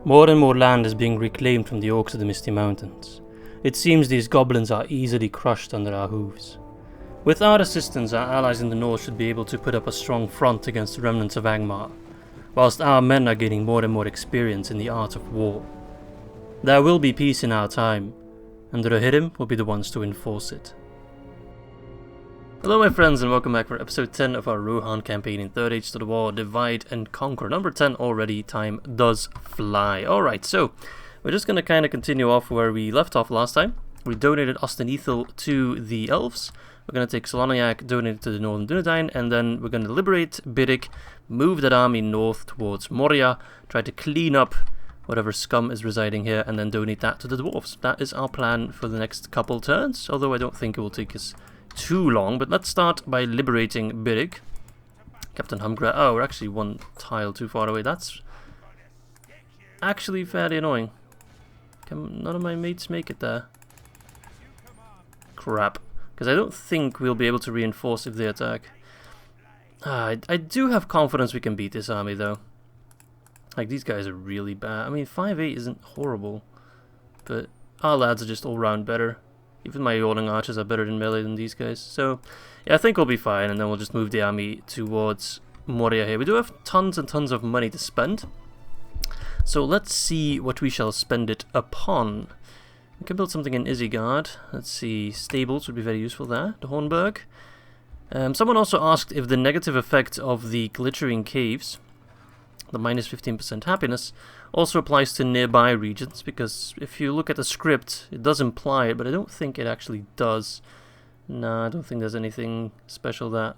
More and more land is being reclaimed from the Orcs of the Misty Mountains. It seems these goblins are easily crushed under our hooves. With our assistance, our allies in the north should be able to put up a strong front against the remnants of Angmar, whilst our men are gaining more and more experience in the art of war. There will be peace in our time, and the Rohirrim will be the ones to enforce it. Hello my friends, and welcome back for episode 10 of our Rohan campaign in 3rd Age to the War, Divide and Conquer. Number 10 already, time does fly. Alright, so we're just going to kind of continue off where we left off last time. We donated Untitled to the Elves. We're going to take Celoniach, donate it to the Northern Dunedain, and then we're going to liberate Byrig, move that army north towards Moria, try to clean up whatever scum is residing here, and then donate that to the Dwarves. That is our plan for the next couple turns, although I don't think it will take us too long. But let's start by liberating Byrig. Captain Humgra. Oh, we're actually one tile too far away. That's actually fairly annoying. Can none of my mates make it there? Crap. Because I don't think we'll be able to reinforce if they attack. I do have confidence we can beat this army though. Like, these guys are really bad. I mean, 5-8 isn't horrible, but our lads are just all round better. Even my Yawning Archers are better in melee than these guys. So, yeah, I think we'll be fine, and then we'll just move the army towards Moria here. We do have tons and tons of money to spend, so let's see what we shall spend it upon. We can build something in Isengard. Let's see, stables would be very useful there. The Hornburg. Someone also asked if the negative effect of the glittering caves, the minus 15% happiness, also applies to nearby regions, because if you look at the script, it does imply it, but I don't think it actually does. Nah, I don't think there's anything special that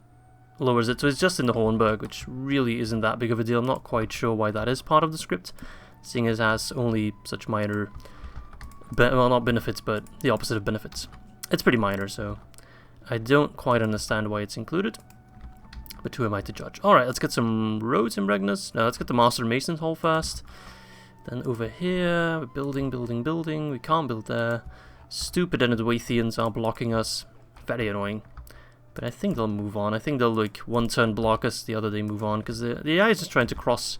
lowers it. So it's just in the Hornburg, which really isn't that big of a deal. I'm not quite sure why that is part of the script, seeing as it has only such minor, well, not benefits, but the opposite of benefits. It's pretty minor, so I don't quite understand why it's included. But who am I to judge? Alright, let's get some roads in Regnus. Now let's get the Master Mason's Hall first. Then over here, we're building. We can't build there. Stupid Enedwaithians are blocking us. Very annoying. But I think they'll move on. I think they'll, like, one turn block us, the other they move on. Because the AI is just trying to cross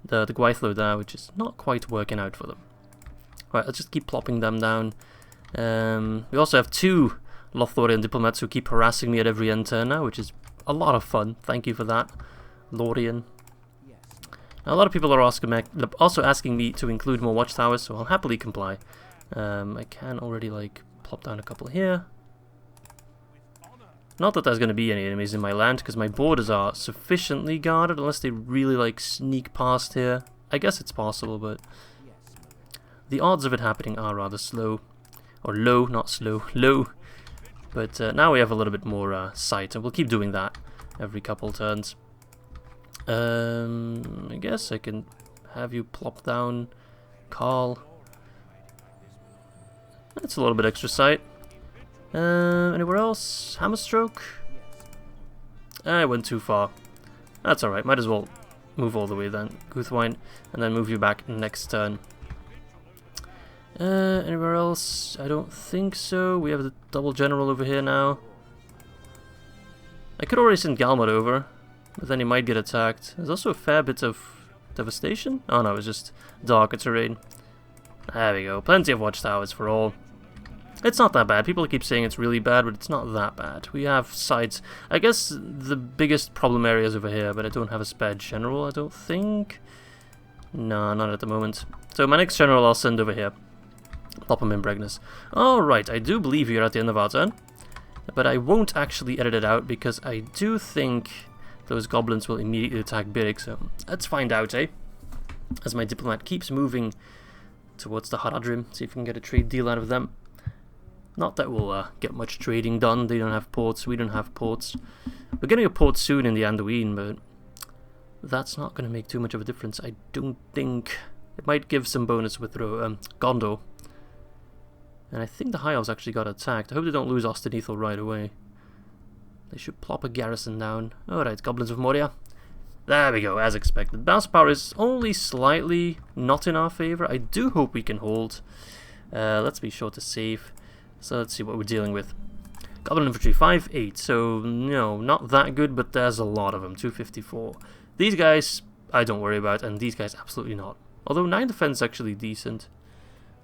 the Gwaithlo there, which is not quite working out for them. Alright, let's just keep plopping them down. We also have two Lothlorien diplomats who keep harassing me at every end turn now, which is a lot of fun. Thank you for that, Lorien. Now, a lot of people are also asking me to include more watchtowers, so I'll happily comply. I can already, like, plop down a couple here. Not that there's going to be any enemies in my land, because my borders are sufficiently guarded, unless they really, like, sneak past here. I guess it's possible, but the odds of it happening are rather slow. Or low, not slow, low. But now we have a little bit more sight, and we'll keep doing that every couple turns. I guess I can have you plop down Carl. That's a little bit extra sight. Anywhere else? Hammerstroke? I went too far. That's alright, might as well move all the way then. Guthwine, and then move you back next turn. Anywhere else? I don't think so. We have the double general over here now. I could already send Galmod over, but then he might get attacked. There's also a fair bit of devastation. Oh no, it's just darker terrain. There we go. Plenty of watchtowers for all. It's not that bad. People keep saying it's really bad, but it's not that bad. We have sites. I guess the biggest problem area is over here, but I don't have a spare general, I don't think. No, not at the moment. So my next general I'll send over here. Plop him in Bregnus. Alright, I do believe you're at the end of our turn, but I won't actually edit it out because I do think those goblins will immediately attack Byrig, so let's find out, eh? As my diplomat keeps moving towards the Haradrim, see if we can get a trade deal out of them. Not that we'll get much trading done. They don't have ports, we don't have ports. We're getting a port soon in the Anduin, but that's not going to make too much of a difference, I don't think. It might give some bonus with Gondor. And I think the High Elves actually got attacked. I hope they don't lose Ostenethal right away. They should plop a garrison down. Alright, Goblins of Moria. There we go, as expected. Mouse power is only slightly not in our favor. I do hope we can hold. Let's be sure to save. So let's see what we're dealing with. Goblin infantry 5-8, so no, not that good, but there's a lot of them. 254. These guys I don't worry about, and these guys absolutely not. Although 9 defense is actually decent.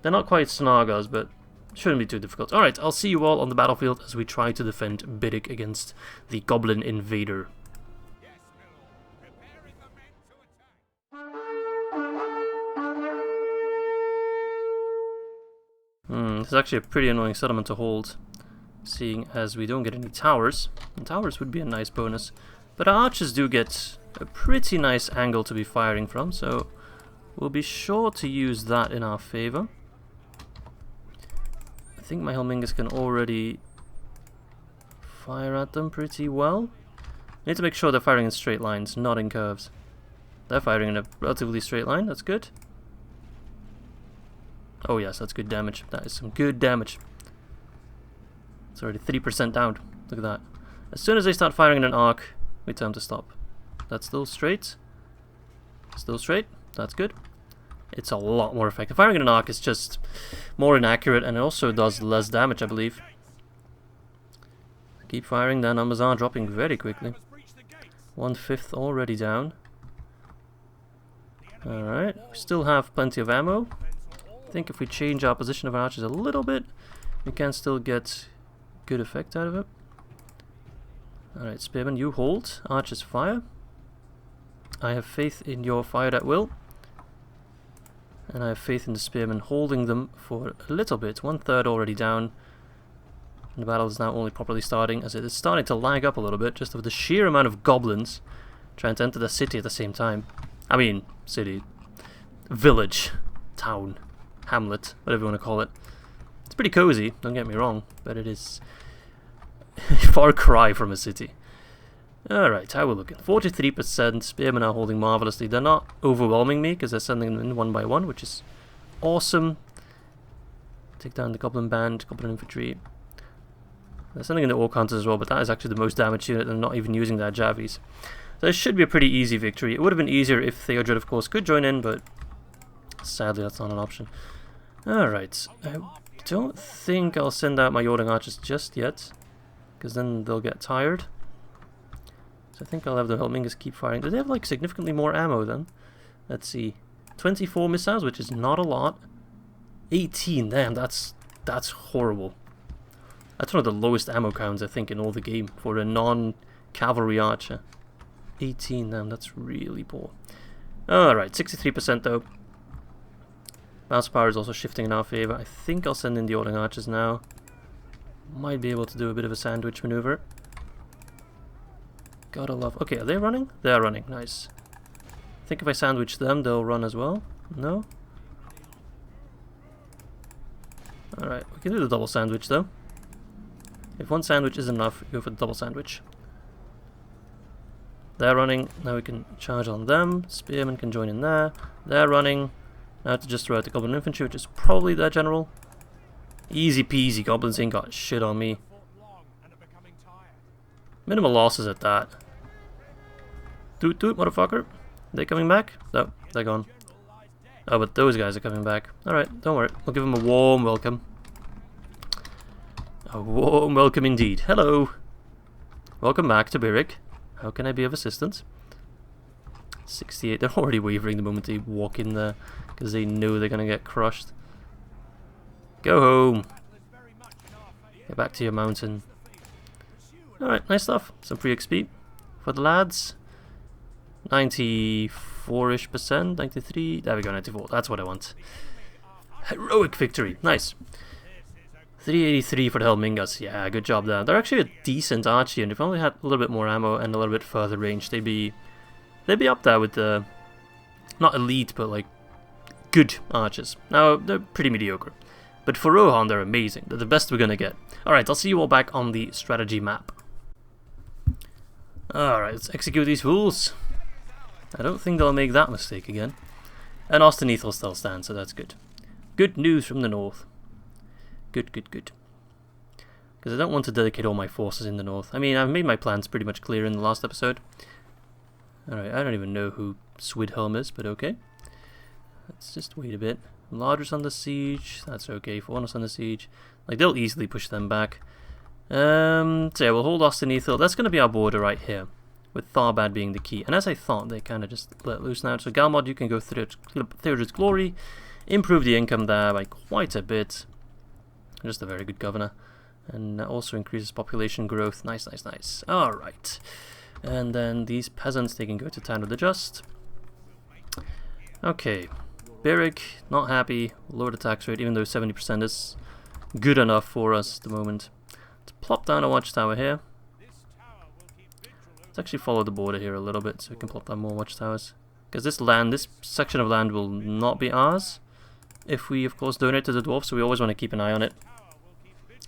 They're not quite Snargas, but shouldn't be too difficult. Alright, I'll see you all on the battlefield as we try to defend Byrig against the Goblin invader. This is actually a pretty annoying settlement to hold, seeing as we don't get any towers. And towers would be a nice bonus. But our archers do get a pretty nice angle to be firing from, so we'll be sure to use that in our favor. I think my Helmingas can already fire at them pretty well. I need to make sure they're firing in straight lines, not in curves. They're firing in a relatively straight line, that's good. Oh yes, that's good damage. That is some good damage. It's already 3% down. Look at that. As soon as they start firing in an arc, we tell them to stop. That's still straight. Still straight. That's good. It's a lot more effective. Firing in an arc is just more inaccurate, and it also does less damage, I believe. Keep firing, their numbers are dropping very quickly. 1/5 already down. Alright, we still have plenty of ammo. I think if we change our position of our archers a little bit, we can still get good effect out of it. Alright, Spearman, you hold. Archers fire. I have faith in your fire at will. And I have faith in the Spearmen holding them for a little bit. 1/3 already down. And the battle is now only properly starting, as it is starting to lag up a little bit, just with the sheer amount of goblins trying to enter the city at the same time. I mean, city. Village. Town. Hamlet. Whatever you want to call it. It's pretty cozy, don't get me wrong, but it is a far cry from a city. Alright, how we're looking. 43%, Spearmen are holding marvellously. They're not overwhelming me, because they're sending them in one by one, which is awesome. Take down the Goblin Band, Goblin Infantry. They're sending in the Orc Hunters as well, but that is actually the most damaged unit, and not even using their Javies. So it should be a pretty easy victory. It would have been easier if Theodred, of course, could join in, but sadly that's not an option. Alright, I don't think I'll send out my Yording Archers just yet, because then they'll get tired. So I think I'll have the Helmingas keep firing. Do they have like significantly more ammo then? Let's see. 24 missiles, which is not a lot. 18, damn, that's horrible. That's one of the lowest ammo counts I think in all the game for a non-cavalry archer. 18, damn, that's really poor. Alright, 63% though. Mouse power is also shifting in our favor. I think I'll send in the Yording Archers now. Might be able to do a bit of a sandwich maneuver. Gotta love... Okay, are they running? They're running, nice. I think if I sandwich them, they'll run as well. No? Alright, we can do the double sandwich though. If one sandwich is enough, go for the double sandwich. They're running, now we can charge on them. Spearmen can join in there. They're running. Now to just throw out the Goblin Infantry, which is probably their general. Easy peasy, Goblins ain't got shit on me. Minimal losses at that. Toot toot, motherfucker. They coming back? No, they're gone. Oh, but those guys are coming back. Alright, don't worry. We'll give them a warm welcome. A warm welcome indeed. Hello. Welcome back to Byrig. How can I be of assistance? 68. They're already wavering the moment they walk in there, because they know they're going to get crushed. Go home. Get back to your mountain. Alright, nice stuff. Some free XP for the lads. 94-ish%, 93. There we go, 94. That's what I want. Heroic victory. Nice. 383 for the Helmingas. Yeah, good job there. They're actually a decent archer, and if only had a little bit more ammo and a little bit further range, they'd be up there with the not elite, but like good archers. Now they're pretty mediocre, but for Rohan they're amazing. They're the best we're gonna get. All right, I'll see you all back on the strategy map. All right, let's execute these fools. I don't think they'll make that mistake again. And Ostenith will still stand, so that's good. Good news from the north. Good, good, good. Because I don't want to dedicate all my forces in the north. I mean, I've made my plans pretty much clear in the last episode. Alright, I don't even know who Swidhelm is, but okay. Let's just wait a bit. Lardris under siege. That's okay. Fornos under siege. Like, they'll easily push them back. So yeah, we'll hold Ostenith. That's going to be our border right here. with Tharbad being the key. And as I thought, they kind of just let loose now. So Galmod, you can go through Theodred's Glory, improve the income there by quite a bit. Just a very good governor. And also increases population growth. Nice, nice, nice. Alright. And then these peasants, they can go to Town of the Just. Okay. Byrig, not happy. Lower the tax rate, even though 70% is good enough for us at the moment. Let's plop down a watchtower here. Let's actually follow the border here a little bit so we can plop down more watchtowers. Because this section of land will not be ours if we, of course, donate to the dwarves, so we always want to keep an eye on it.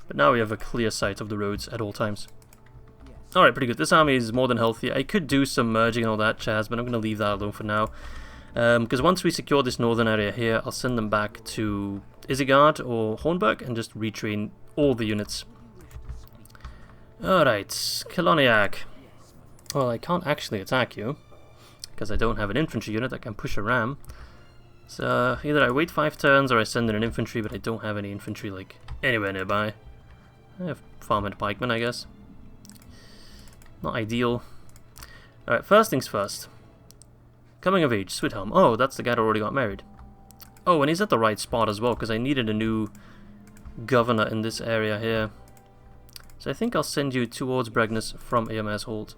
But now we have a clear sight of the roads at all times. Alright, pretty good. This army is more than healthy. I could do some merging and all that, Chaz, but I'm going to leave that alone for now. Because once we secure this northern area here, I'll send them back to Isengard or Hornburg and just retrain all the units. Alright, Celoniach. Well, I can't actually attack you, because I don't have an infantry unit that can push a ram. So either I wait 5 turns or I send in an infantry, but I don't have any infantry like anywhere nearby. I have farmhand pikemen, I guess. Not ideal. Alright, first things first. Coming of age, Swithelm. Oh, that's the guy that already got married. Oh, and he's at the right spot as well, because I needed a new governor in this area here. So I think I'll send you towards Bregnus from AMS Hold.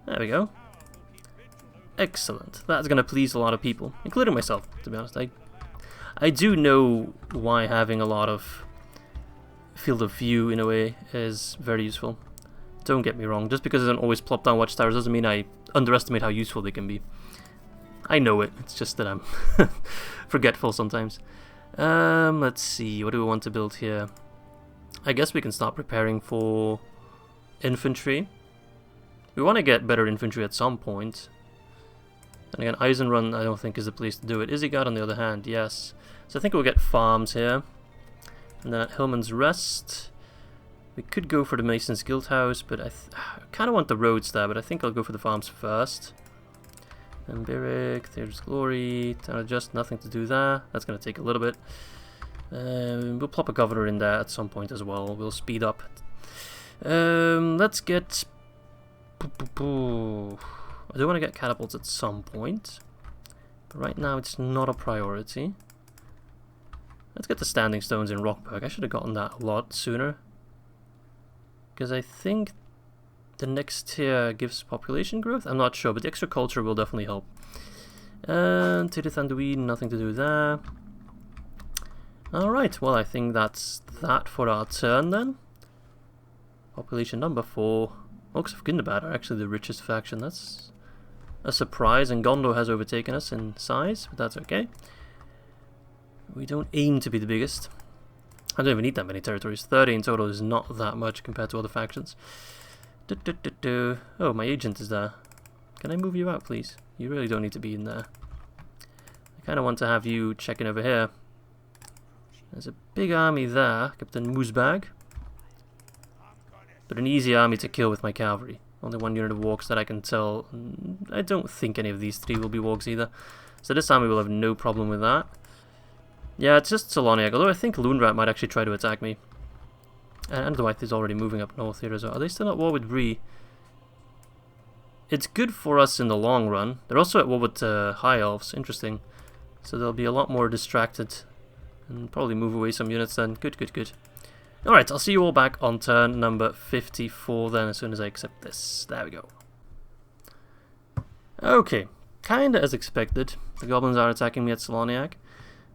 There we go. Excellent. That's going to please a lot of people, including myself, to be honest. I do know why having a lot of field of view, in a way, is very useful. Don't get me wrong. Just because I don't always plop down watchtowers doesn't mean I underestimate how useful they can be. I know it. It's just that I'm forgetful sometimes. Let's see. What do we want to build here? I guess we can start preparing for infantry. We want to get better infantry at some point. And again, Eisenrun I don't think is the place to do it. Isengard on the other hand, yes. So I think we'll get farms here. And then at Hillman's Rest, we could go for the Mason's Guild House, but I kind of want the roads there, but I think I'll go for the farms first. And Byrig, There's Glory, Town of Just, nothing to do there. That's going to take a little bit. We'll plop a governor in there at some point as well. We'll speed up. Let's get... I do want to get catapults at some point, but right now it's not a priority. Let's get the standing stones in Rockburg. I should have gotten that a lot sooner, because I think the next tier gives population growth. I'm not sure, but the extra culture will definitely help. And Tirdhuin, nothing to do there. Alright, well I think that's that for our turn then. Population number 4. Orcs of Gundabad are actually the richest faction. That's a surprise, and Gondor has overtaken us in size, but that's okay. We don't aim to be the biggest. I don't even need that many territories. 30 in total is not that much compared to other factions. Oh, my agent is there. Can I move you out, please? You really don't need to be in there. I kind of want to have you checking over here. There's a big army there, Captain Moosbag. But an easy army to kill with my cavalry. Only 1 unit of wargs that I can tell. I don't think any of these 3 will be wargs either. So this army will have no problem with that. Yeah, it's just Celoniach, although I think Loonrat might actually try to attack me. And the White is already moving up north here as well. Are they still at war with Bree? It's good for us in the long run. They're also at war with High Elves. Interesting. So they'll be a lot more distracted. And probably move away some units then. Good, good, good. Alright, I'll see you all back on turn number 54 then, as soon as I accept this. There we go. Okay, kinda as expected. The Goblins are attacking me at Celoniach.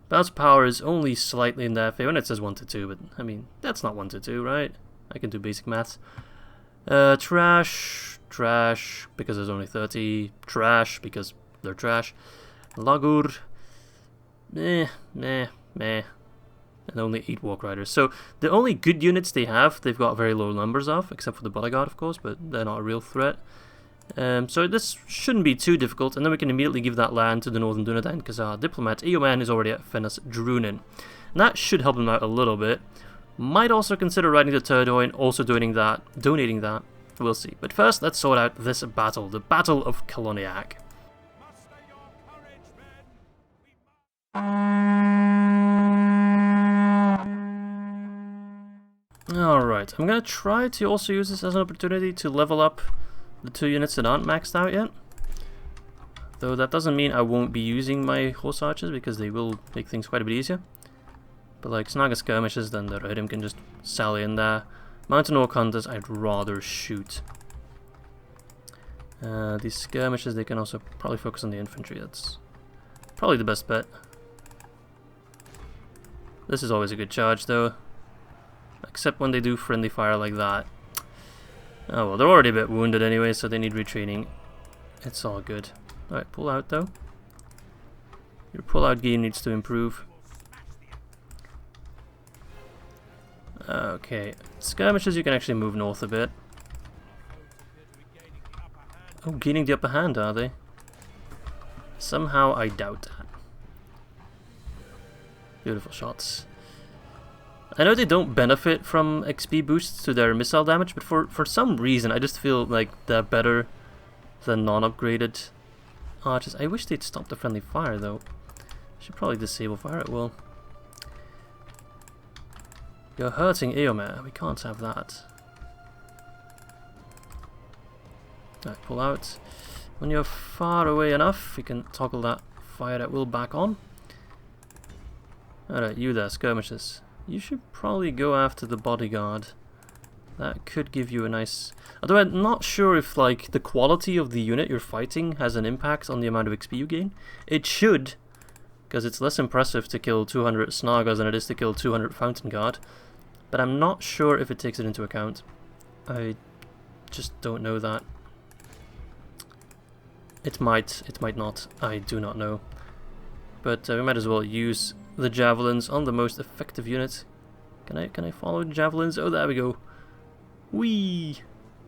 Bounce power is only slightly in their favor, and it says 1 to 2, but I mean, that's not 1 to 2, right? I can do basic maths. Trash, because there's only 30. Trash, because they're trash. Lagur, meh. And only 8 Walk Riders. So the only good units they've got very low numbers of, except for the Bodyguard, of course, but they're not a real threat. So this shouldn't be too difficult, and then we can immediately give that land to the Northern Dunedain, because our diplomat, Eoman, is already at Fenris Drunin. And that should help him out a little bit. Might also consider riding to Tirdhuin, also donating that. We'll see. But first, let's sort out this battle, the Battle of Celoniach. Alright, I'm gonna try to also use this as an opportunity to level up the 2 units that aren't maxed out yet. Though that doesn't mean I won't be using my horse archers, because they will make things quite a bit easier. But like snagger skirmishes, then the Rohirrim can just sally in there. Mountain Orc Hunters, I'd rather shoot. These skirmishes, they can also probably focus on the infantry. That's probably the best bet. This is always a good charge though. Except when they do friendly fire like that. Oh well, they're already a bit wounded anyway, so they need retraining. It's all good. Alright, pull out though. Your pull out game needs to improve. Okay, skirmishes you can actually move north a bit. Oh, gaining the upper hand, are they? Somehow I doubt that. Beautiful shots. I know they don't benefit from XP boosts to their missile damage, but for some reason I just feel like they're better than non-upgraded archers. I wish they'd stop the friendly fire though. Should probably disable fire at will. You're hurting Eomer. We can't have that. Alright, pull out. When you're far away enough, you can toggle that fire at will back on. Alright, you there, skirmishes. You should probably go after the bodyguard. That could give you a nice... Although I'm not sure if like the quality of the unit you're fighting has an impact on the amount of XP you gain. It should, because it's less impressive to kill 200 Snaggers than it is to kill 200 Fountain Guard. But I'm not sure if it takes it into account. I just don't know that. It might not. I do not know. But we might as well use the javelins on the most effective unit. Can I follow the javelins? Oh, there we go. Whee!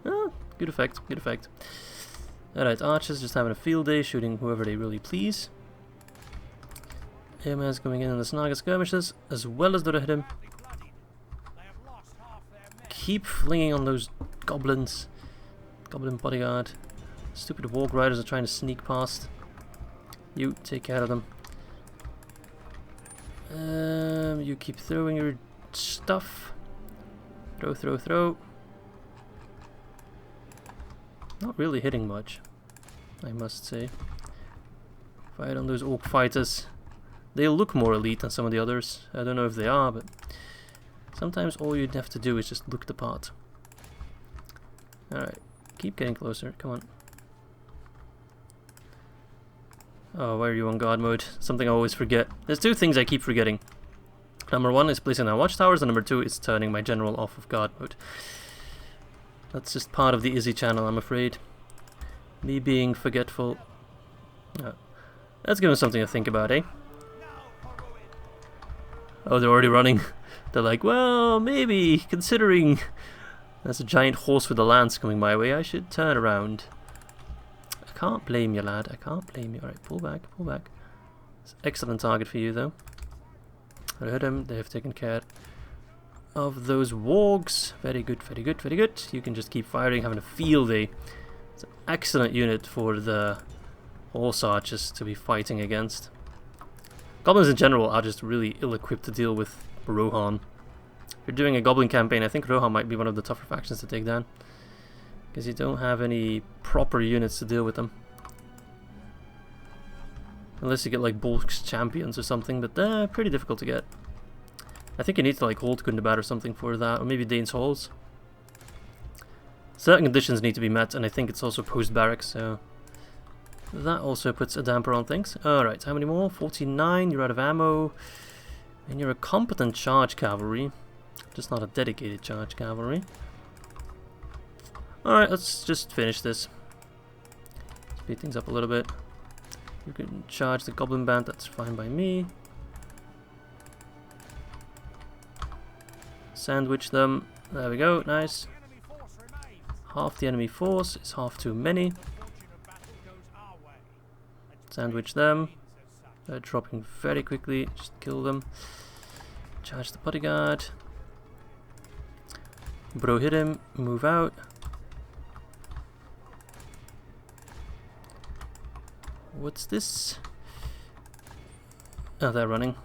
Ah, good effect, good effect. Alright, archers just having a field day, shooting whoever they really please. Airman's coming in the snagger skirmishes, as well as the Rohirrim. Keep flinging on those goblins. Goblin bodyguard. Stupid warg riders are trying to sneak past. You take care of them. You keep throwing your stuff. Throw, throw, throw. Not really hitting much, I must say. Fight on those orc fighters. They look more elite than some of the others. I don't know if they are, but sometimes all you'd have to do is just look the part. Alright, keep getting closer, come on. Oh, why are you on guard mode? Something I always forget. There's 2 things I keep forgetting. Number 1 is placing down watchtowers, and number 2 is turning my general off of guard mode. That's just part of the Izzy channel, I'm afraid. Me being forgetful. Oh. Let's give them something to think about, eh? Oh, they're already running. They're like, well, maybe, considering there's a giant horse with a lance coming my way, I should turn around. I can't blame you, lad. I can't blame you. Alright, pull back, pull back. It's an excellent target for you, though. I heard him. They have taken care of those wargs. Very good, very good, very good. You can just keep firing, having a field day. It's an excellent unit for the horse archers to be fighting against. Goblins in general are just really ill-equipped to deal with Rohan. If you're doing a goblin campaign, I think Rohan might be one of the tougher factions to take down. Because you don't have any proper units to deal with them. Unless you get like Bolk's champions or something, but they're pretty difficult to get. I think you need to like hold Gundabad or something for that, or maybe Dane's Halls. Certain conditions need to be met, and I think it's also post-barracks, so that also puts a damper on things. Alright, how many more? 49, you're out of ammo. And you're a competent charge cavalry, just not a dedicated charge cavalry. Alright, let's just finish this. Speed things up a little bit. You can charge the goblin band, that's fine by me. Sandwich them. There we go, nice. Half the enemy force is half too many. Sandwich them. They're dropping very quickly, just kill them. Charge the bodyguard. Bro hit him, move out. What's this? Oh, they're running.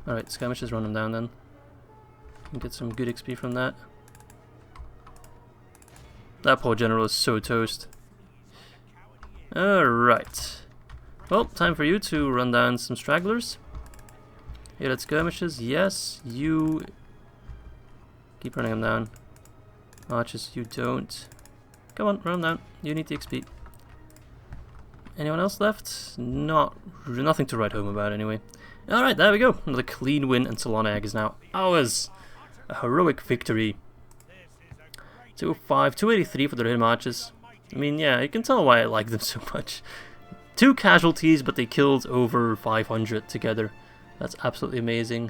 Alright, skirmishes run them down then. Get some good XP from that. That poor general is so toast. Alright. Well, time for you to run down some stragglers. Ered skirmishes, yes. You keep running them down. Archers, you don't. Come on, run them down. You need the XP. Anyone else left? Nothing to write home about anyway. Alright, there we go. Another clean win, and Celoniach is now ours. A heroic victory. 205, 283 for the Rhun marches. I mean, yeah, you can tell why I like them so much. 2 casualties, but they killed over 500 together. That's absolutely amazing.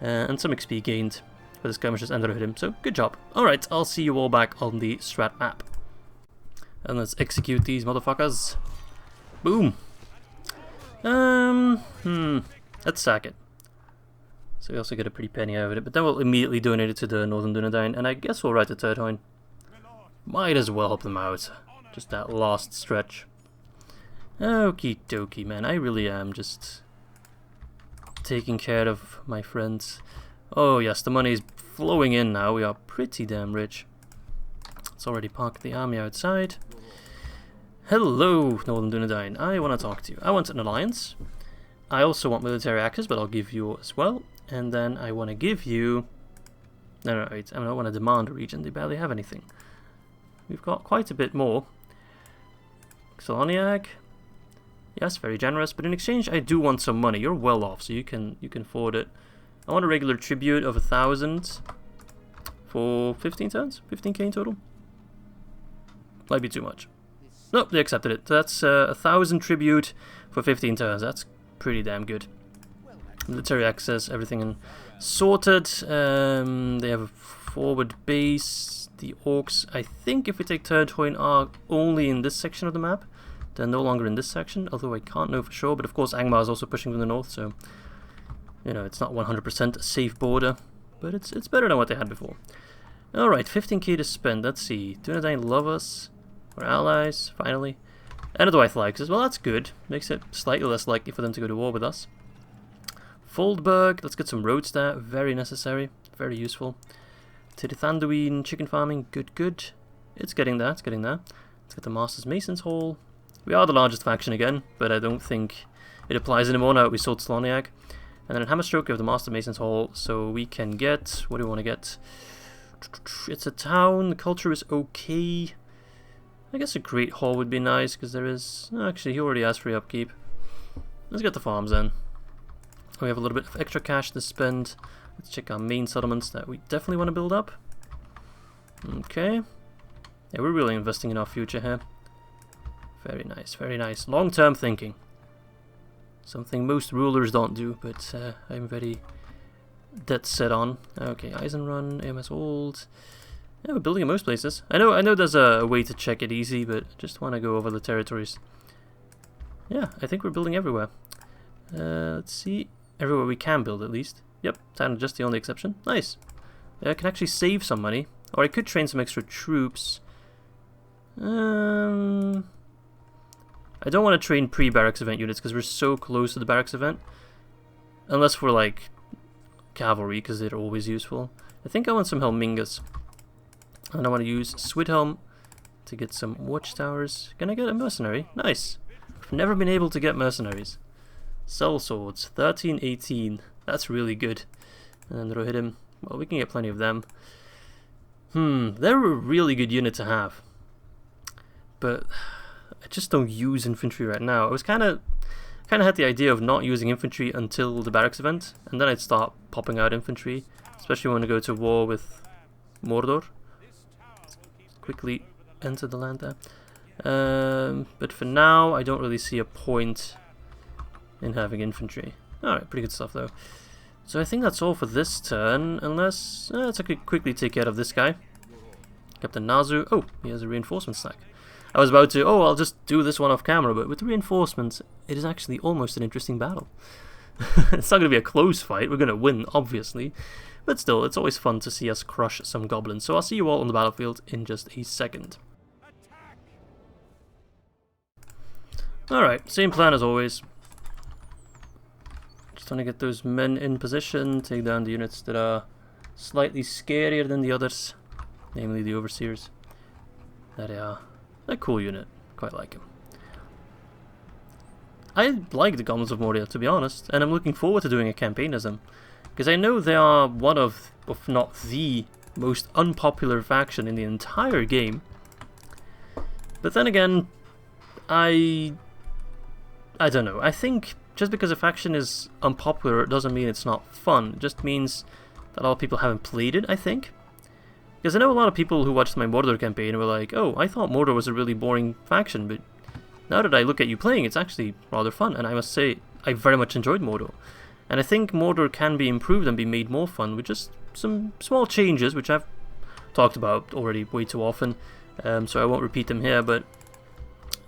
And some XP gained for the skirmishes and the Rhun. So, good job. Alright, I'll see you all back on the strat map. And let's execute these motherfuckers. Boom. Let's sack it. So we also get a pretty penny out of it, but then we'll immediately donate it to the Northern Dunedain, and I guess we'll write to Tirdhuin. Might as well help them out. Just that last stretch. Okie dokie, man. I really am just taking care of my friends. Oh yes, the money is flowing in now. We are pretty damn rich. Let's already park the army outside. Hello, Northern Dunedain. I want to talk to you. I want an alliance. I also want military access, but I'll give you as well. And then I want to give you... No, wait. I don't want to demand a region. They barely have anything. We've got quite a bit more. Celoniach. Yes, very generous. But in exchange, I do want some money. You're well off, so you can afford it. I want a regular tribute of 1,000 for 15 turns. 15k in total. Might be too much. Nope, they accepted it. So that's 1,000 tribute for 15 turns. That's pretty damn good. Military access, everything sorted. They have a forward base. The Orcs, I think if we take Tirdhuin, are only in this section of the map. They're no longer in this section, although I can't know for sure. But of course, Angmar is also pushing from the north, so you know it's not 100% a safe border, but it's better than what they had before. All right, 15k to spend. Let's see. Dunedain love us. We're allies, finally. And the Dwight likes us. Well, that's good. Makes it slightly less likely for them to go to war with us. Foldberg, let's get some roads there. Very necessary. Very useful. Tirdhuin, chicken farming. Good, good. It's getting there, it's getting there. Let's get the Masters Masons Hall. We are the largest faction again, but I don't think it applies anymore now that we sold Celoniach. And then in Hammerstroke we have the Master Masons Hall, so we can get... What do we want to get? It's a town. The culture is okay. I guess a Great Hall would be nice, because there is... Actually, he already has free upkeep. Let's get the farms then. We have a little bit of extra cash to spend. Let's check our main settlements that we definitely want to build up. Okay. Yeah, we're really investing in our future here. Very nice, very nice. Long-term thinking. Something most rulers don't do, but I'm very dead set on. Okay, Eisenrun, AMS Old... Yeah, we're building in most places. I know there's a way to check it easy, but I just want to go over the territories. Yeah, I think we're building everywhere. Let's see. Everywhere we can build, at least. Yep, Town just the only exception. Nice. I can actually save some money. Or I could train some extra troops. I don't want to train pre-barracks event units, because we're so close to the barracks event. Unless we're, like, cavalry, because they're always useful. I think I want some Helmingas. And I want to use Swidhelm to get some watchtowers. Can I get a mercenary? Nice. I've never been able to get mercenaries. Cell swords, 1318. That's really good. And then Rohirrim. Well, we can get plenty of them. They're a really good unit to have. But I just don't use infantry right now. I was kind of had the idea of not using infantry until the barracks event, and then I'd start popping out infantry, especially when I go to war with Mordor. Quickly enter the land there. But for now, I don't really see a point in having infantry. Alright, pretty good stuff though. So I think that's all for this turn, unless... let's quickly take care of this guy. Captain Nazu. Oh, he has a reinforcement stack. I was about to, I'll just do this one off camera, but with the reinforcements, it is actually almost an interesting battle. It's not going to be a close fight, we're going to win, obviously. But still, it's always fun to see us crush some goblins. So I'll see you all on the battlefield in just a second. Alright, same plan as always. Just trying to get those men in position, take down the units that are slightly scarier than the others, namely the overseers. There they are. They're a cool unit. Quite like him. I like the Goblins of Mordor, to be honest, and I'm looking forward to doing a campaign as them. Because I know they are one of, if not the most unpopular faction in the entire game. But then again, I don't know. I think just because a faction is unpopular, it doesn't mean it's not fun. It just means that a lot of people haven't played it, I think. Because I know a lot of people who watched my Mordor campaign were like, oh, I thought Mordor was a really boring faction, but now that I look at you playing, it's actually rather fun. And I must say, I very much enjoyed Mordor. And I think Mordor can be improved and be made more fun with just some small changes, which I've talked about already way too often, so I won't repeat them here, but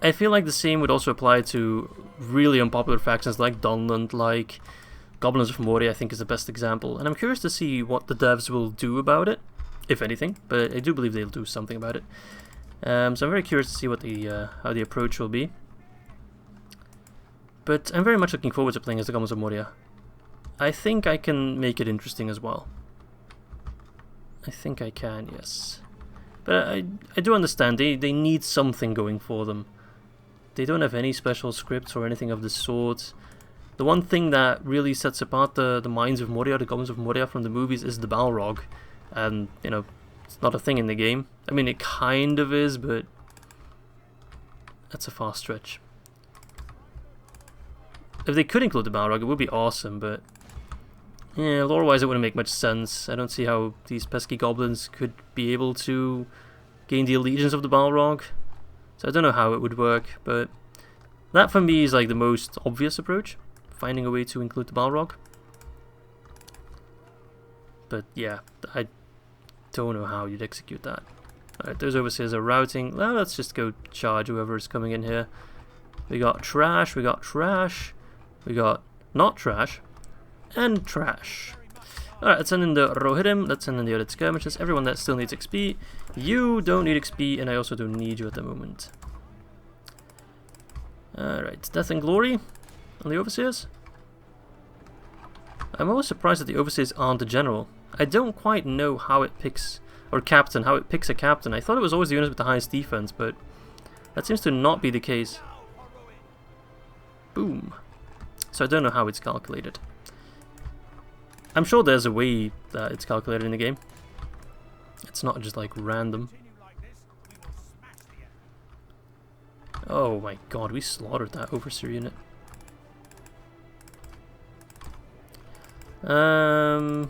I feel like the same would also apply to really unpopular factions like Dunland, like Goblins of Mordor, I think is the best example. And I'm curious to see what the devs will do about it, if anything, but I do believe they'll do something about it. So I'm very curious to see what the how the approach will be. But I'm very much looking forward to playing as the Goblins of Mordor. I think I can make it interesting as well. I think I can, yes. But I do understand, they need something going for them. They don't have any special scripts or anything of the sort. The one thing that really sets apart the Minds of Moria, the Goblins of Moria from the movies, is the Balrog. And, you know, it's not a thing in the game. I mean, it kind of is, but that's a far stretch. If they could include the Balrog, it would be awesome, but yeah, lore-wise it wouldn't make much sense. I don't see how these pesky goblins could be able to gain the allegiance of the Balrog. So I don't know how it would work, but that for me is like the most obvious approach, finding a way to include the Balrog. But yeah, I don't know how you'd execute that. Alright, those overseers are routing. Well, let's just go charge whoever is coming in here. We got trash, we got trash, we got not trash, and trash. Alright, let's send in the Rohirrim, let's send in the other skirmishers, everyone that still needs XP. You don't need XP, and I also don't need you at the moment. Alright, Death and Glory on the Overseers. I'm always surprised that the Overseers aren't a general. I don't quite know how it picks, or captain, how it picks a captain. I thought it was always the units with the highest defense, but that seems to not be the case. Boom. So I don't know how it's calculated. I'm sure there's a way that it's calculated in the game. It's not just like random. Oh my god, we slaughtered that Overseer unit. Rohirrim,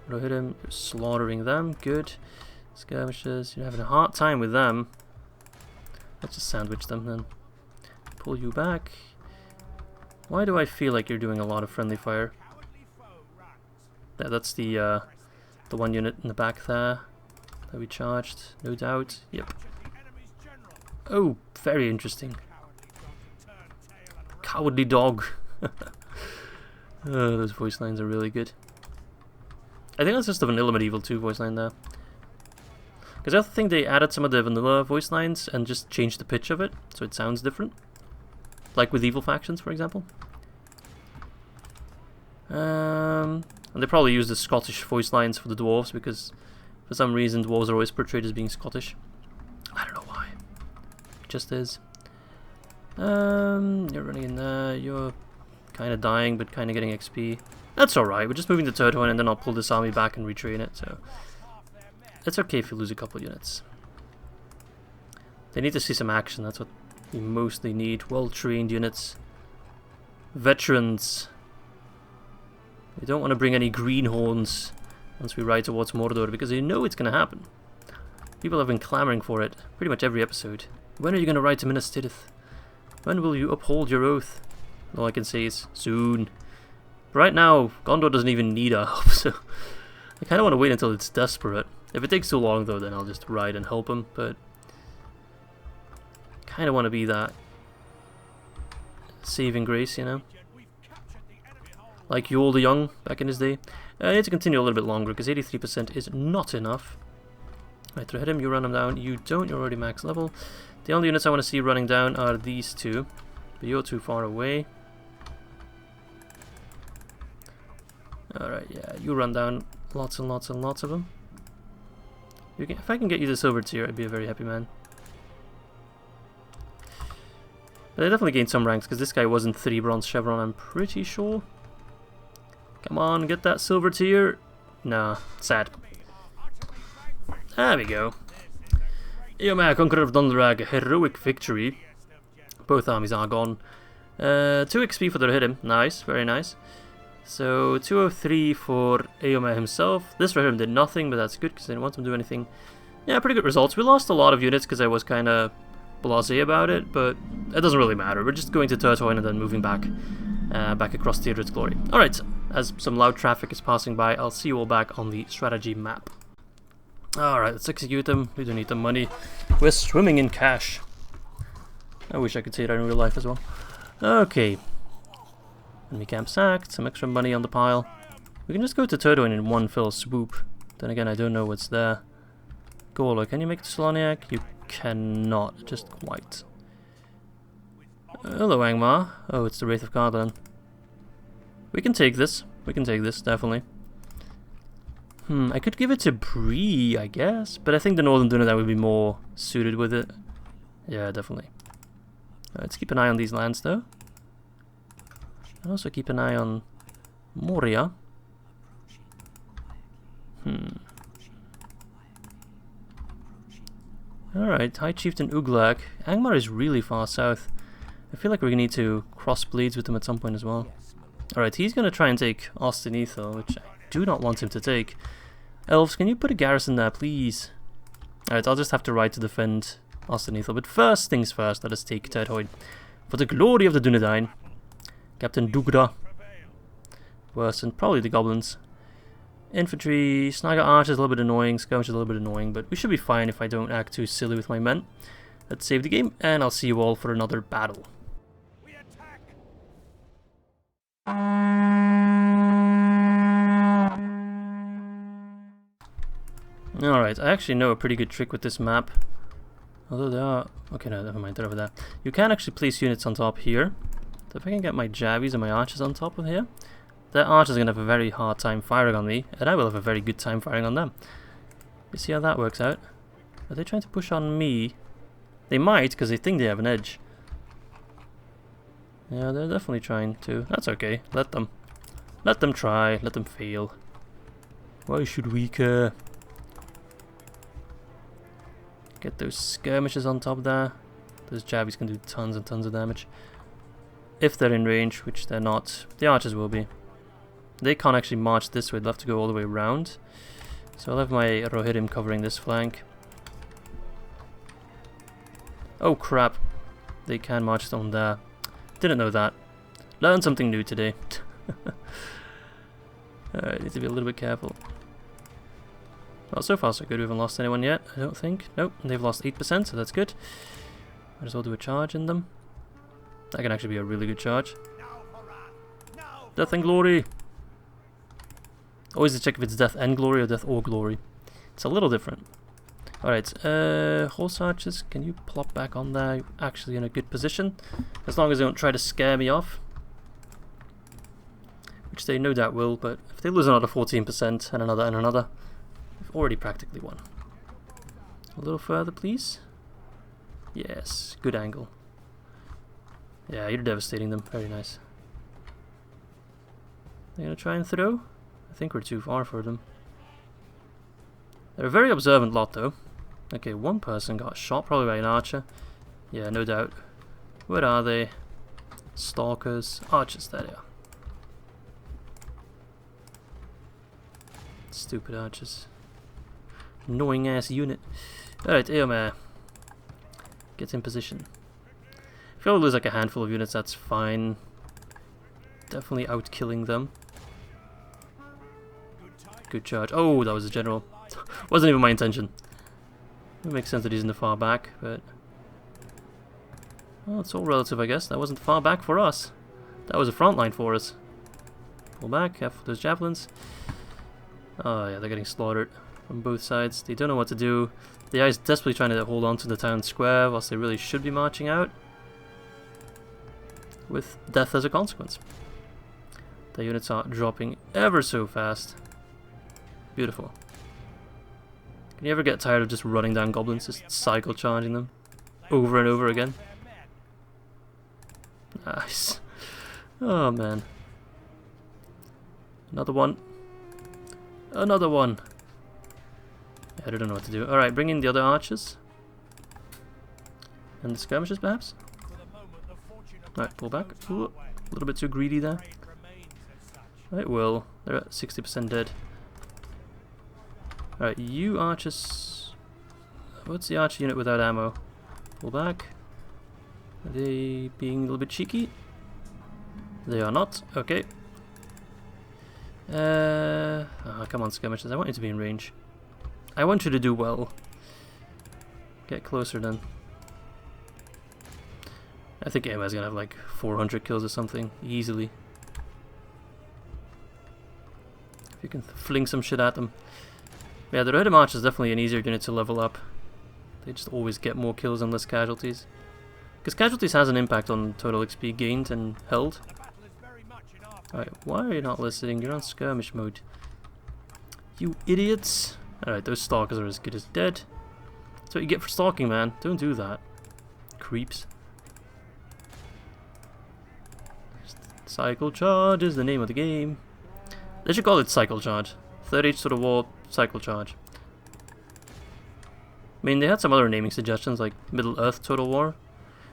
you're slaughtering them, good. Skirmishers, you're having a hard time with them. Let's just sandwich them then. Pull you back. Why do I feel like you're doing a lot of friendly fire? Yeah, that's the one unit in the back there that we charged, no doubt. Yep. Oh, very interesting. Cowardly dog. Oh, those voice lines are really good. I think that's just a vanilla medieval 2 voice line there. Because I think they added some of the vanilla voice lines and just changed the pitch of it, so it sounds different. Like with evil factions, for example. And they probably use the Scottish voice lines for the dwarves because for some reason dwarves are always portrayed as being Scottish. I don't know why. It just is. You're running in there. You're kind of dying, but kind of getting XP. That's alright. We're just moving the Tirdhuin, and then I'll pull this army back and retrain it. So it's okay if you lose a couple units. They need to see some action. That's what we mostly need. Well-trained units. Veterans. We don't want to bring any greenhorns once we ride towards Mordor, because you know it's going to happen. People have been clamoring for it pretty much every episode. When are you going to ride to Minas Tirith? When will you uphold your oath? All I can say is soon. Right now, Gondor doesn't even need our help, so I kind of want to wait until it's desperate. If it takes too long, though, then I'll just ride and help him, but kind of want to be that saving grace, you know? Like Yule the Young back in his day. I need to continue a little bit longer because 83% is not enough. Right, throw hit him, you run him down. You don't, you're already max level. The only units I want to see running down are these two, but you're too far away. Alright, yeah, you run down lots and lots and lots of them. If I can get you this over tier, I'd be a very happy man. But they definitely gained some ranks, because this guy wasn't 3 bronze chevron, I'm pretty sure. Come on, get that silver tier. Nah, sad. There we go. Eomer, Conqueror of Dondrag, heroic victory. Both armies are gone. 2 XP for the hit him. Nice, very nice. So 203 for Eomer himself. This for him did nothing, but that's good because I didn't want him to do anything. Yeah, pretty good results. We lost a lot of units because I was kind of blasé about it, but it doesn't really matter. We're just going to Tirdhuin and then moving back across Theodred's Glory. Alright, as some loud traffic is passing by, I'll see you all back on the strategy map. Alright, let's execute them. We don't need the money. We're swimming in cash. I wish I could say that in real life as well. Okay. Enemy camp sacked, some extra money on the pile. We can just go to Tirdhuin in one fell swoop. Then again, I don't know what's there. Guldur, can you make it to Celoniach? You cannot, just quite. Hello, Angmar. Oh, it's the Wraith of Goblin. We can take this. We can take this, definitely. I could give it to Bree, I guess. But I think the Northern Dunedain would be more suited with it. Yeah, definitely. Let's keep an eye on these lands, though. And also keep an eye on Moria. Alright, High Chieftain Uglag. Angmar is really far south. I feel like we're going to need to cross blades with him at some point as well. Alright, he's going to try and take Austin Ethel, which I do not want him to take. Elves, can you put a garrison there, please? Alright, I'll just have to ride to defend Austin Ethel. But first things first, let us take Tirdhuin. For the glory of the Dunedain. Captain Dugra. Worse than probably the Goblins. Infantry, Snagger Arch is a little bit annoying, Skirmish is a little bit annoying, but we should be fine if I don't act too silly with my men. Let's save the game, and I'll see you all for another battle. Alright, I actually know a pretty good trick with this map. Although they are... Okay, no, never mind, they're over there. You can actually place units on top here. So if I can get my Javies and my Archers on top of here, their Archers are going to have a very hard time firing on me, and I will have a very good time firing on them. You see how that works out? Are they trying to push on me? They might, because they think they have an edge. Yeah, they're definitely trying to. That's okay. Let them. Let them try. Let them fail. Why should we care? Get those skirmishes on top there. Those Javies can do tons and tons of damage. If they're in range, which they're not. The Archers will be. They can't actually march this way. They'll have to go all the way around. So I'll have my Rohirrim covering this flank. Oh crap. They can march on there. Didn't know that. Learned something new today. Alright, need to be a little bit careful. Well, so far so good. We haven't lost anyone yet, I don't think. Nope, they've lost 8%, so that's good. Might as well do a charge in them. That can actually be a really good charge. Death and glory! Always to check if it's death and glory or death or glory. It's a little different. Alright, horse archers, can you plop back on there? You're actually in a good position. As long as they don't try to scare me off. Which they no doubt will, but if they lose another 14% and another, we've already practically won. A little further, please. Yes, good angle. Yeah, you're devastating them. Very nice. They're gonna try and throw? I think we're too far for them. They're a very observant lot, though. Okay, one person got shot, probably by an archer. Yeah, no doubt. Where are they? Stalkers. Archers, there they are. Stupid archers. Annoying ass unit. Alright, Eomer. Get in position. If you lose like a handful of units, that's fine. Definitely out-killing them. Good charge. Oh, that was a general. Wasn't even my intention. It makes sense that he's in the far back, but... Well, it's all relative, I guess. That wasn't far back for us. That was a front line for us. Pull back, have those javelins. Oh yeah, they're getting slaughtered from both sides. They don't know what to do. The guy's desperately trying to hold on to the town square, whilst they really should be marching out. With death as a consequence. The units are dropping ever so fast. Beautiful. Can you ever get tired of just running down goblins, just cycle charging them over and over again? Nice. Oh man. Another one. Another one. I don't know what to do. Alright, bring in the other archers. And the skirmishers, perhaps? Alright, pull back. Ooh, a little bit too greedy there. Right, well, they're at 60% dead. Alright, you archers... What's the archer unit without ammo? Pull back. Are they being a little bit cheeky? They are not. Okay. Come on, skirmishers. I want you to be in range. I want you to do well. Get closer then. I think Emma's gonna have like 400 kills or something, easily. If you can fling some shit at them. Yeah, the Red March is definitely an easier unit to level up. They just always get more kills and less casualties. Because casualties has an impact on total XP gained and held. Alright, why are you not listening? You're on skirmish mode. You idiots! Alright, those stalkers are as good as dead. That's what you get for stalking, man. Don't do that. Creeps. Cycle charge is the name of the game. They should call it cycle charge. Third Age to the War, cycle charge. I mean, they had some other naming suggestions like Middle Earth Total War.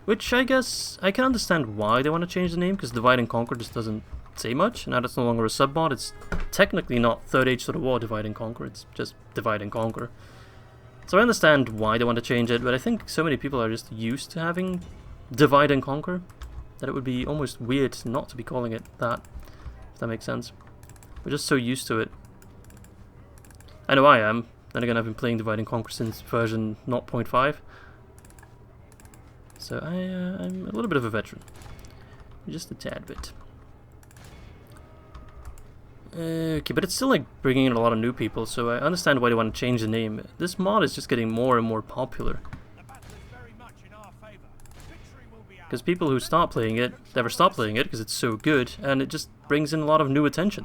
Which I guess I can understand why they want to change the name, because Divide and Conquer just doesn't say much. Now that's no longer a sub-mod, it's technically not Third Age to the War Divide and Conquer, it's just Divide and Conquer. So I understand why they want to change it, but I think so many people are just used to having Divide and Conquer that it would be almost weird not to be calling it that, if that makes sense. We're just so used to it. I know I am. Then again, I've been playing Divide and Conquer since version 0.5. So I'm a little bit of a veteran. Just a tad bit. Okay, but it's still like bringing in a lot of new people, so I understand why they want to change the name. This mod is just getting more and more popular. Because people who start playing it never stop playing it because it's so good, and it just brings in a lot of new attention.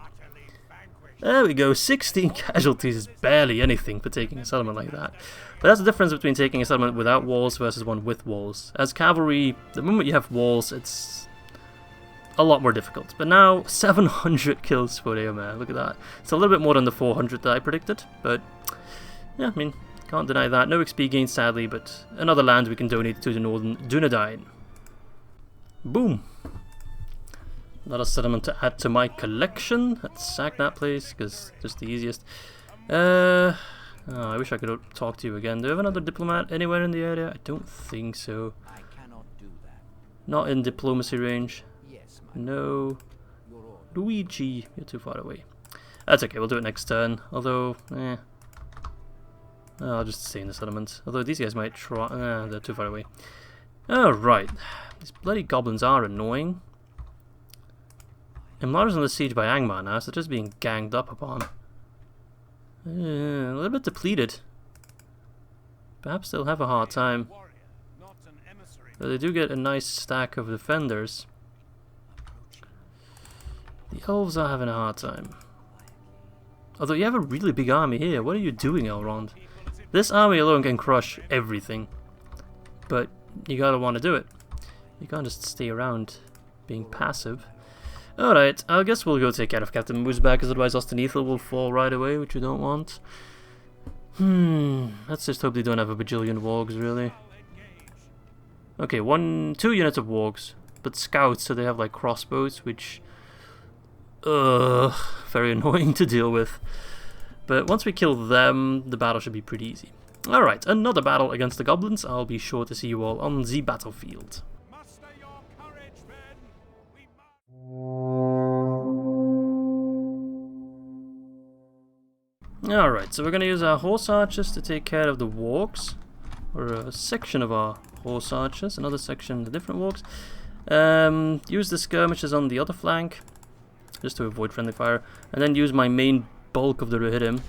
There we go, 16 casualties is barely anything for taking a settlement like that. But that's the difference between taking a settlement without walls versus one with walls. As cavalry, the moment you have walls, it's a lot more difficult. But now, 700 kills for Eomer, look at that. It's a little bit more than the 400 that I predicted, but yeah, I mean, can't deny that. No XP gain, sadly, but another land we can donate to the Northern Dunedain. Boom! Another settlement to add to my collection. Let's sack that place, because it's just the easiest. Oh, I wish I could talk to you again. Do you have another diplomat anywhere in the area? I don't think so. I cannot do that. Not in diplomacy range. Yes, No. Luigi, you're too far away. That's okay, we'll do it next turn. Although, I'll just stay in the settlement. Although these guys might try. They're too far away. Alright. These bloody goblins are annoying. Imlar's under siege by Angmar now, so they're just being ganged up upon. A little bit depleted. Perhaps they'll have a hard time. But they do get a nice stack of defenders. The elves are having a hard time. Although you have a really big army here. What are you doing, Elrond? This army alone can crush everything. But you gotta want to do it. You can't just stay around being passive. Alright, I guess we'll go take care of Captain Moose back, because otherwise Ostenethel will fall right away, which we don't want. Let's just hope they don't have a bajillion wargs, really. Okay, 2 units of wargs, but scouts, so they have like crossbows, which... very annoying to deal with. But once we kill them, the battle should be pretty easy. Alright, another battle against the goblins. I'll be sure to see you all on the battlefield. Alright, so we're going to use our horse archers to take care of the wargs. Or a section of our horse archers, another section of the different wargs. Use the skirmishers on the other flank, just to avoid friendly fire. And then use my main bulk of the Rohirrim.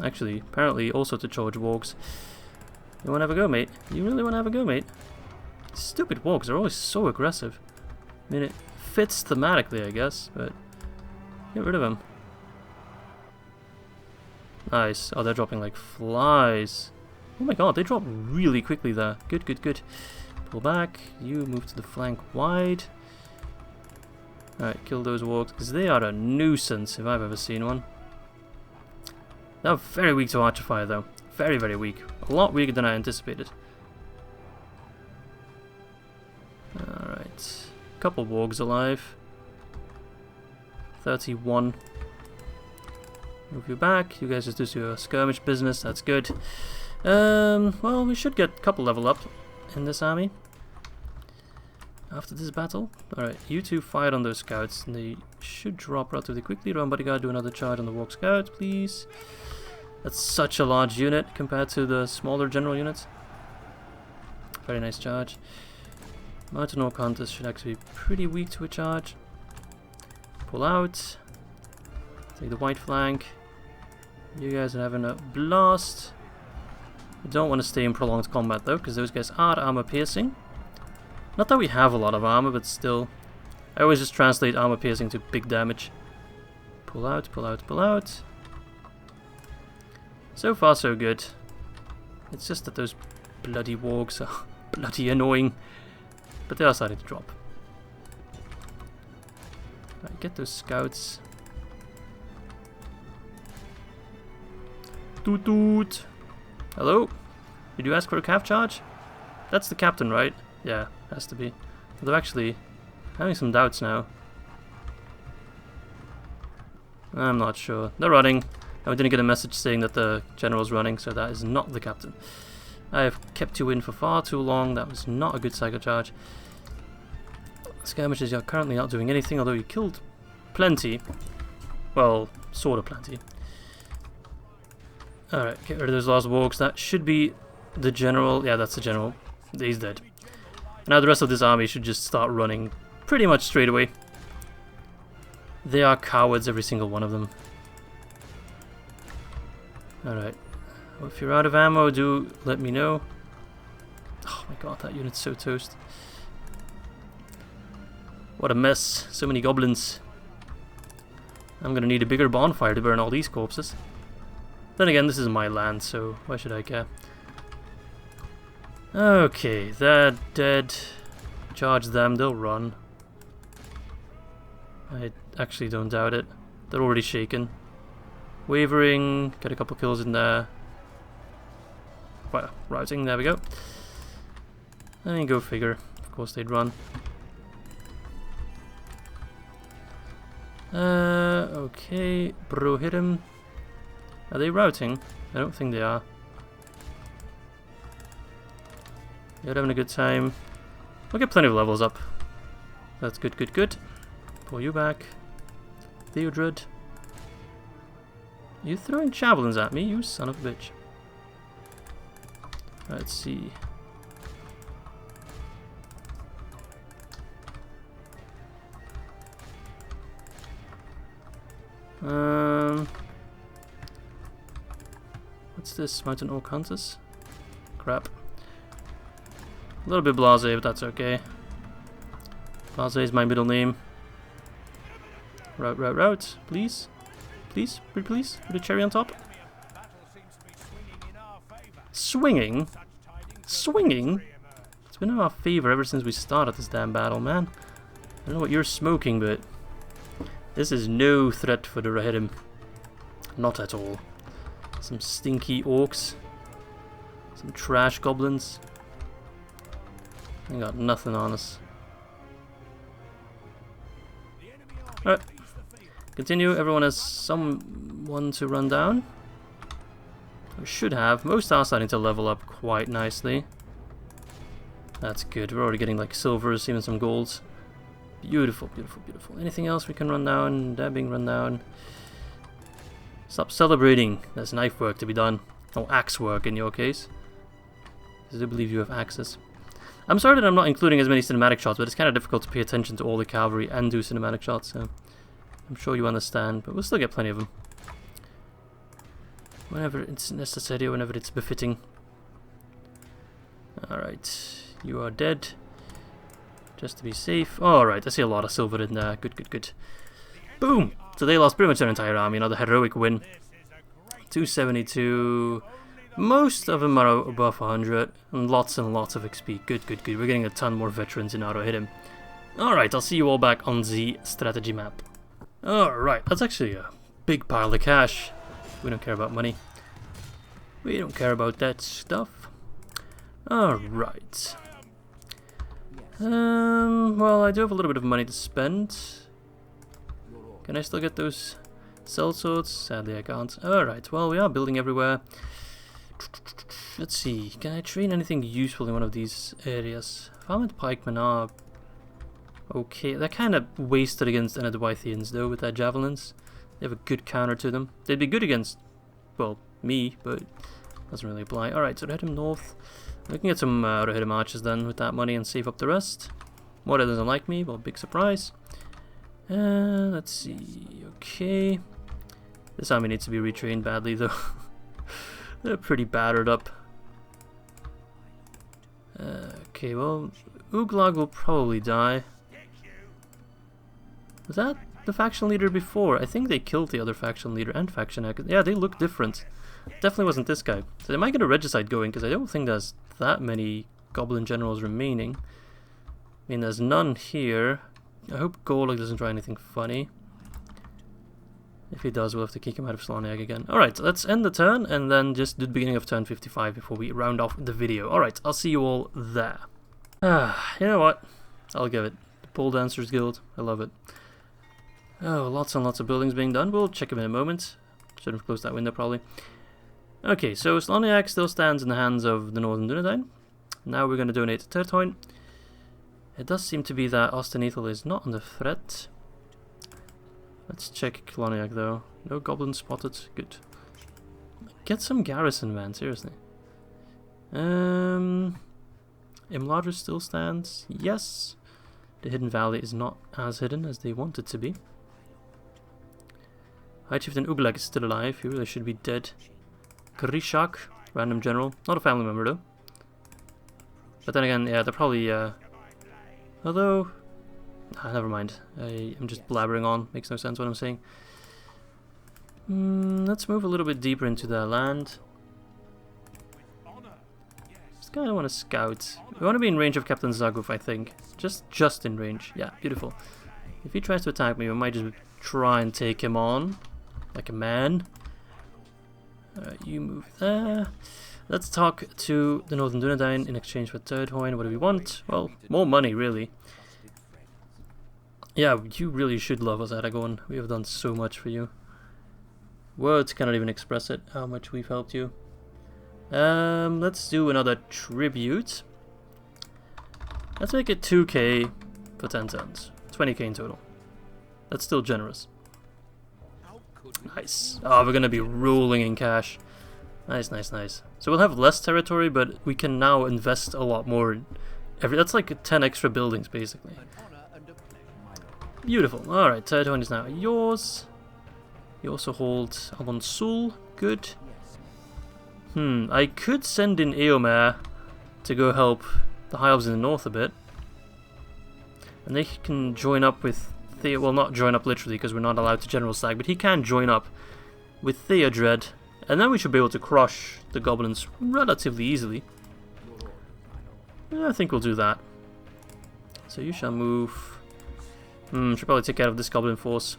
Actually, apparently also to charge wargs. You want to have a go, mate? You really want to have a go, mate? Stupid wargs are always so aggressive. I mean, it fits thematically, I guess, but get rid of them. Nice. Oh, they're dropping like flies. Oh my god, they drop really quickly there. Good, good, good. Pull back. You move to the flank wide. Alright, kill those wargs, because they are a nuisance if I've ever seen one. They're very weak to archer fire though. Very, very weak. A lot weaker than I anticipated. Alright. Couple wargs alive. 31. Move you back. You guys just do your skirmish business. That's good. Well, we should get a couple level up in this army after this battle. Alright, you two fired on those scouts, and they should drop relatively quickly. Rhun bodyguard, do another charge on the warg scouts, please. That's such a large unit compared to the smaller general units. Very nice charge. Mountain Orc Hunters should actually be pretty weak to a charge. Pull out. Take the white flank. You guys are having a blast. You don't want to stay in prolonged combat though, because those guys are armor piercing. Not that we have a lot of armor, but still. I always just translate armor piercing to big damage. Pull out, pull out, pull out. So far so good. It's just that those bloody wargs are bloody annoying. But they are starting to drop. Right, get those scouts. Toot toot! Hello? Did you ask for a calf charge? That's the captain, right? Yeah, has to be. Although actually, having some doubts now. I'm not sure. They're running. I didn't get a message saying that the general's running, so that is not the captain. I have kept you in for far too long. That was not a good psycho charge. Skirmishers are currently not doing anything, although you killed plenty. Well, sort of plenty. Alright, get rid of those last wargs. That should be the general. Yeah, that's the general. He's dead. Now the rest of this army should just start running pretty much straight away. They are cowards, every single one of them. Alright. Well, if you're out of ammo, do let me know. Oh my god, that unit's so toast. What a mess. So many goblins. I'm gonna need a bigger bonfire to burn all these corpses. Then again, this is my land, so why should I care? Okay, they're dead. Charge them, they'll run. I actually don't doubt it. They're already shaken. Wavering, get a couple kills in there. Well, routing, there we go. I mean, go figure. Of course they'd run. Okay, bro, hit him. Are they routing? I don't think they are. You're having a good time. We'll get plenty of levels up. That's good, good, good. Pull you back. Theodred. You throwing javelins at me, you son of a bitch. Let's see. What's this? Mountain Orc Hunters? Crap. A little bit blasé, but that's okay. Blasé is my middle name. Route, route, route. Please. Please, pretty please. Put a cherry on top. Swinging? Swinging? It's been in our favor ever since we started this damn battle, man. I don't know what you're smoking, but this is no threat for the Rohirrim. Not at all. Some stinky orcs. Some trash goblins. They got nothing on us. Alright. Continue. Everyone has someone to run down. We should have. Most are starting to level up quite nicely. That's good. We're already getting like silvers, even some golds. Beautiful, beautiful, beautiful. Anything else we can run down? They're being run down. Stop celebrating. There's knife work to be done. Oh, axe work in your case. I do believe you have axes. I'm sorry that I'm not including as many cinematic shots, but it's kind of difficult to pay attention to all the cavalry and do cinematic shots, so I'm sure you understand, but we'll still get plenty of them. Whenever it's necessary, whenever it's befitting. Alright, you are dead. Just to be safe. Alright, I see a lot of silver in there. Good, good, good. Boom! So they lost pretty much their entire army, another heroic win. 272. Most of them are above 100, and lots of XP. Good, good, good. We're getting a ton more veterans in auto hit him. Alright, I'll see you all back on the strategy map. Alright, that's actually a big pile of cash. We don't care about money. We don't care about that stuff. Alright. Well, I do have a little bit of money to spend. Can I still get those sellswords? Sadly, I can't. Alright, well, we are building everywhere. Let's see, can I train anything useful in one of these areas? Varmint pikemen are okay. They're kind of wasted against Enedwythians though with their javelins. They have a good counter to them. They'd be good against, well, me, but doesn't really apply. Alright, so head him north. We can get some auto hit him archers then with that money and save up the rest. Mordor doesn't like me, well, big surprise. Let's see, okay. This army needs to be retrained badly though. They're pretty battered up. Okay, well, Uglag will probably die. Was that the faction leader before? I think they killed the other faction leader and faction actor. Yeah, they look different. Definitely wasn't this guy. So they might get a regicide going, because I don't think there's that many goblin generals remaining. I mean, there's none here. I hope Goblin doesn't try anything funny. If he does, we'll have to kick him out of Celoniach again. Alright, let's end the turn and then just do the beginning of turn 55 before we round off the video. Alright, I'll see you all there. You know what? I'll give it. The Pole Dancers Guild. I love it. Oh, lots and lots of buildings being done. We'll check them in a moment. Should have closed that window probably. Okay, so Celoniach still stands in the hands of the Northern Dunedain. Now we're going to donate to Tirdhuin. It does seem to be that Ostenethel is not under threat. Let's check Celoniach though. No goblins spotted. Good. Get some garrison, man. Seriously. Imladris still stands. Yes. The Hidden Valley is not as hidden as they want it to be. High Chieftain Uglag is still alive. He really should be dead. Krishak, random general. Not a family member though. But then again, yeah, they're probably... although... never mind. I'm just blabbering on. Makes no sense what I'm saying. Let's move a little bit deeper into their land. Just kind of want to scout. We want to be in range of Captain Zaguf, I think. Just in range. Yeah, beautiful. If he tries to attack me, we might just try and take him on. Like a man. Alright, you move there. Let's talk to the Northern Dunedain in exchange for Tirdhuin. What do we want? Well, more money, really. Yeah, you really should love us, Aragorn. We have done so much for you. Words cannot even express it, how much we've helped you. Let's do another tribute. Let's make it 2k for 10 turns. 20k in total. That's still generous. Nice. Oh, we're gonna be rolling in cash. Nice, nice, nice. So we'll have less territory, but we can now invest a lot more. That's like 10 extra buildings, basically. Beautiful. Alright, Tirdhuin is now yours. You also hold Alban Sul. Good. I could send in Eomer to go help the High Elves in the north a bit. And they can join up with well, not join up literally because we're not allowed to general stag, but he can join up with Theodred. And then we should be able to crush the goblins relatively easily. Yeah, I think we'll do that. So you shall move. Should probably take care of this goblin force.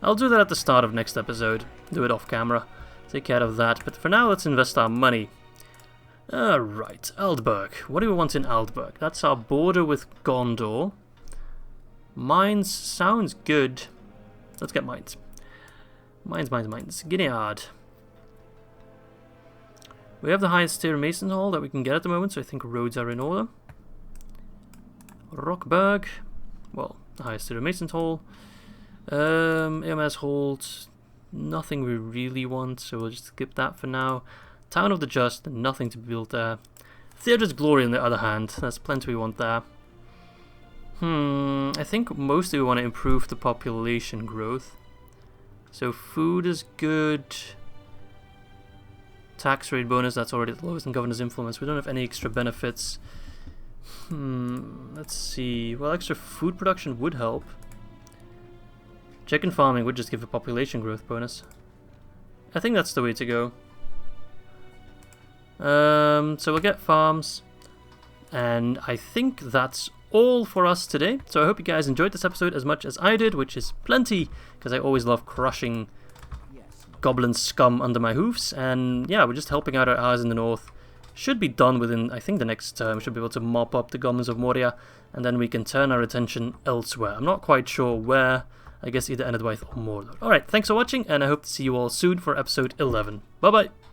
I'll do that at the start of next episode. Do it off camera. Take care of that. But for now, let's invest our money. Alright, Aldburg. What do we want in Aldburg? That's our border with Gondor. Mines sounds good. Let's get mines. Mines. Gineard. We have the highest tier Mason Hall that we can get at the moment, so I think roads are in order. Rockburg. Well, the highest tier Mason Hall. AMS Hold. Nothing we really want, so we'll just skip that for now. Town of the Just, nothing to be built there. Theodred's Glory on the other hand, there's plenty we want there. I think mostly we want to improve the population growth. So food is good. Tax rate bonus, that's already the lowest in Governor's Influence. We don't have any extra benefits. Let's see. Well, extra food production would help. Chicken farming would just give a population growth bonus. I think that's the way to go. So we'll get farms, and I think that's all for us today. So I hope you guys enjoyed this episode as much as I did, which is plenty, because I always love crushing goblin scum under my hoofs. And yeah, we're just helping out our allies in the north. Should be done within, I think, the next term. We should be able to mop up the goblins of Moria, and then we can turn our attention elsewhere. I'm not quite sure where. I guess either Ered or Mordor. Alright, thanks for watching, and I hope to see you all soon for episode 11. Bye bye!